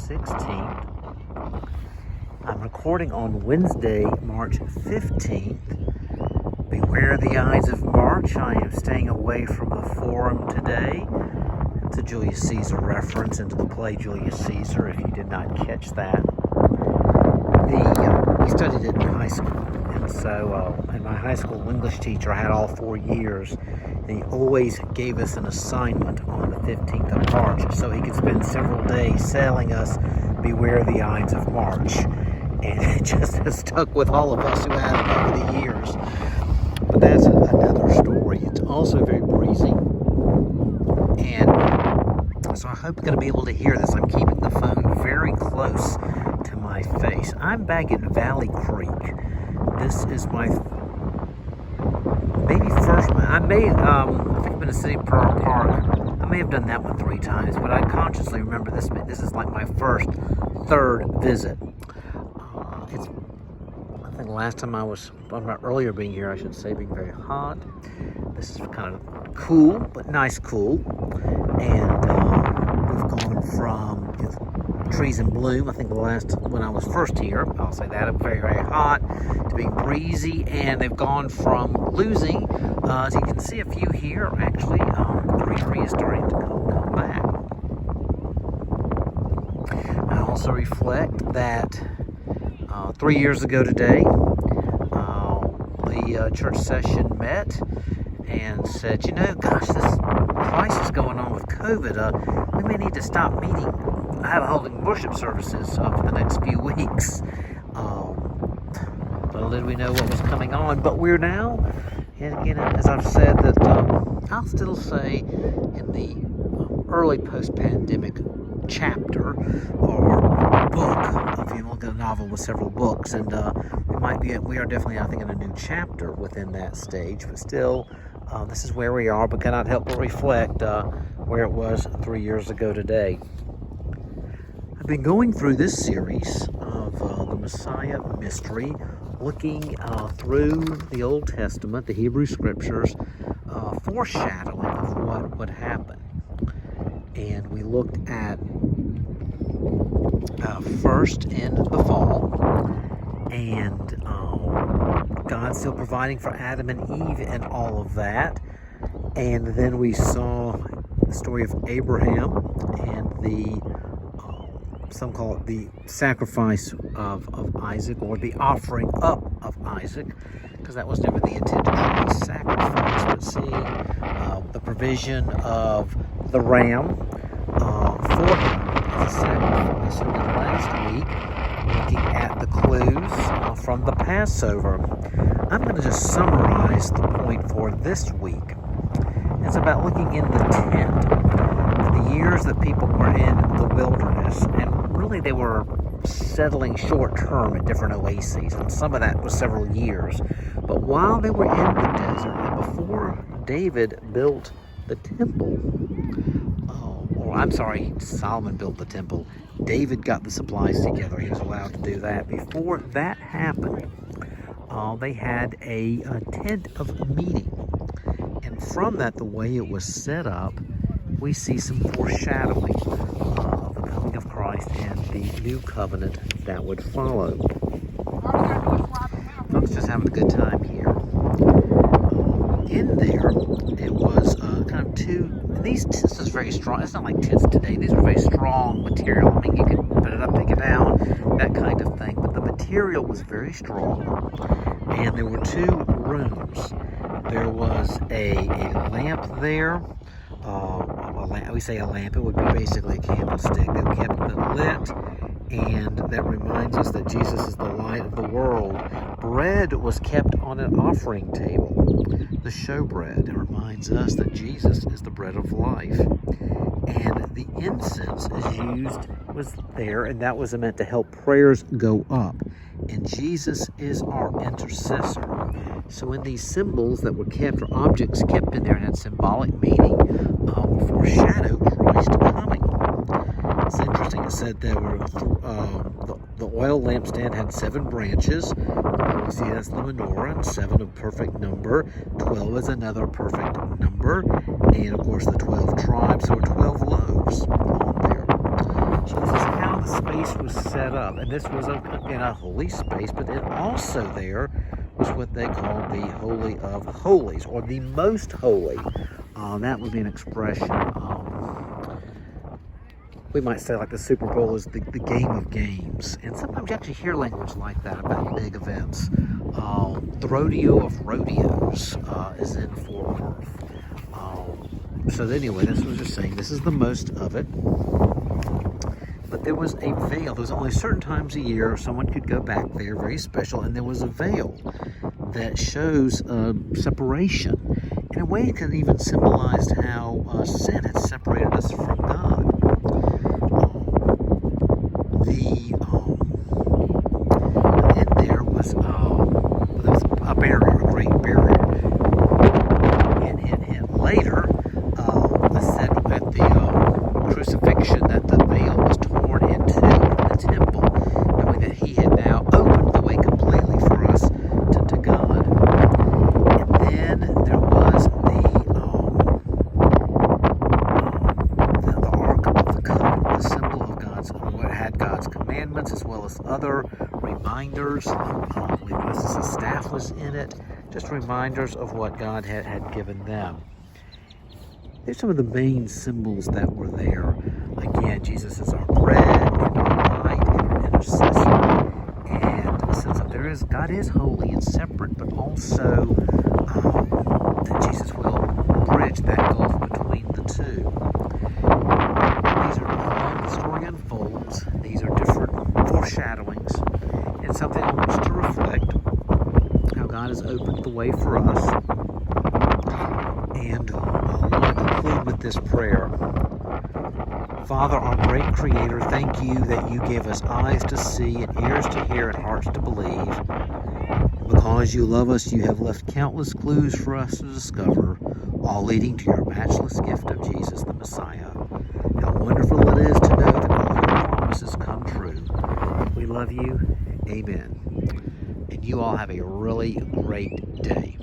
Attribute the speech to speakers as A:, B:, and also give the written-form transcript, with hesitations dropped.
A: 16th. I'm recording on Wednesday, March 15th. Beware the Ides of March. I am staying away from the Forum today. It's a Julius Caesar reference into the play Julius Caesar, if you did not catch that. We studied it in high school, and so and my high school English teacher, I had all 4 years, and he always gave us an assignment on the 15th of March so he could spend several days telling us, beware the Ides of March. And it just has stuck with all of us who had it over the years. But that's another story. It's also very breezy, and so I hope you're going to be able to hear this. I'm keeping the phone very close to my face. I'm back at Valley Creek. This is my maybe first. I think I've been to City Park. I may have done that one 3 times, but I consciously remember this. This is like my third visit. I think the last time I was, earlier being here, I should say, being very hot. This is kind of cool, but nice cool. And we've gone from trees in bloom, I think when I was first here, I'll say that, very, very hot, to being breezy, and they've gone from losing, as you can see a few here, actually, greenery is starting to come back. I also reflect that 3 years ago today, the church session met and said, gosh, this crisis going on with COVID, we may need to stop holding worship services for the next few weeks. Little did we know what was coming on, but we're now, and again, as I've said, that I'll still say in the early post-pandemic chapter or book, if you look at a novel with several books, and we are definitely, I think, in a new chapter within that stage, but still, this is where we are, but cannot help but reflect where it was 3 years ago today. I've been going through this series of the Messiah mystery, looking through the Old Testament, the Hebrew Scriptures, foreshadowing of what would happen. And we looked at first in the fall, and God still providing for Adam and Eve and all of that. And then we saw the story of Abraham and some call it the sacrifice of Isaac, or the offering up of Isaac, because that was never the intended sacrifice, but seeing the provision of the ram for him as a sacrifice. And then last week, looking at the clues from the Passover. I'm going to just summarize the point for this week. It's about looking in the tent, the years that people were in the wilderness, and really they were settling short-term at different oases, and some of that was several years. But while they were in the desert, and before David built the temple, Solomon built the temple, David got the supplies together. He was allowed to do that. Before that happened, they had a tent of meeting. And from that, the way it was set up, we see some foreshadowing of the coming of Christ and the new covenant that would follow. Folks just having a good time here. In there, it was kind of this is very strong. It's not like tents today. These are very strong material. I mean, you could put it up, take it down, that kind of thing. But the material was very strong. And there were 2 rooms. There was a lamp there. We say a lamp, it would be basically a candlestick that kept it lit, and that reminds us that Jesus is the light of the world. Bread was kept on an offering table, the showbread. It reminds us that Jesus is the bread of life. And the incense was there, and that was meant to help prayers go up. And Jesus is our intercessor. So in these symbols that were kept, or objects kept in there and had symbolic meaning, foreshadow Christ coming. It's interesting. It said there were the oil lampstand had 7 branches. We see that's the menorah, and 7 a perfect number. 12 is another perfect number, and of course the 12 tribes. So 12 loaves on there. So this is how the space was set up, and this was in a holy space, but then also there was what they called the Holy of Holies, or the Most Holy. That would be an expression. We might say like the Super Bowl is the game of games. And sometimes you actually hear language like that about big events. The rodeo of rodeos is in Fort Worth. So anyway, this was just saying this is the most of it. But there was a veil. There was only certain times a year someone could go back there, very special, and there was a veil that shows separation. In a way, it could even symbolize how sin had separated us from God. Then there was a barrier, a great barrier. And later, it said at the crucifixion that the veil was torn into the temple, knowing that he had now opened the way completely for us to God. And then there was the Ark of the Covenant, the symbol of God's, what had God's commandments as well as other reminders. The staff was in it, just reminders of what God had given them. There's some of the main symbols that were there. Again, Jesus is our bread and our light and our intercessor. And since God is holy and separate, but also that Jesus will bridge that gulf between the two. These are, the story unfolds. These are different foreshadowings and something on which to reflect how God has opened the way for us. And I want to conclude with this prayer. Father, our great Creator, thank you that you gave us eyes to see and ears to hear and hearts to believe. Because you love us, you have left countless clues for us to discover, all leading to your matchless gift of Jesus the Messiah. How wonderful it is to know that all your promises come true. We love you. Amen. And you all have a really great day.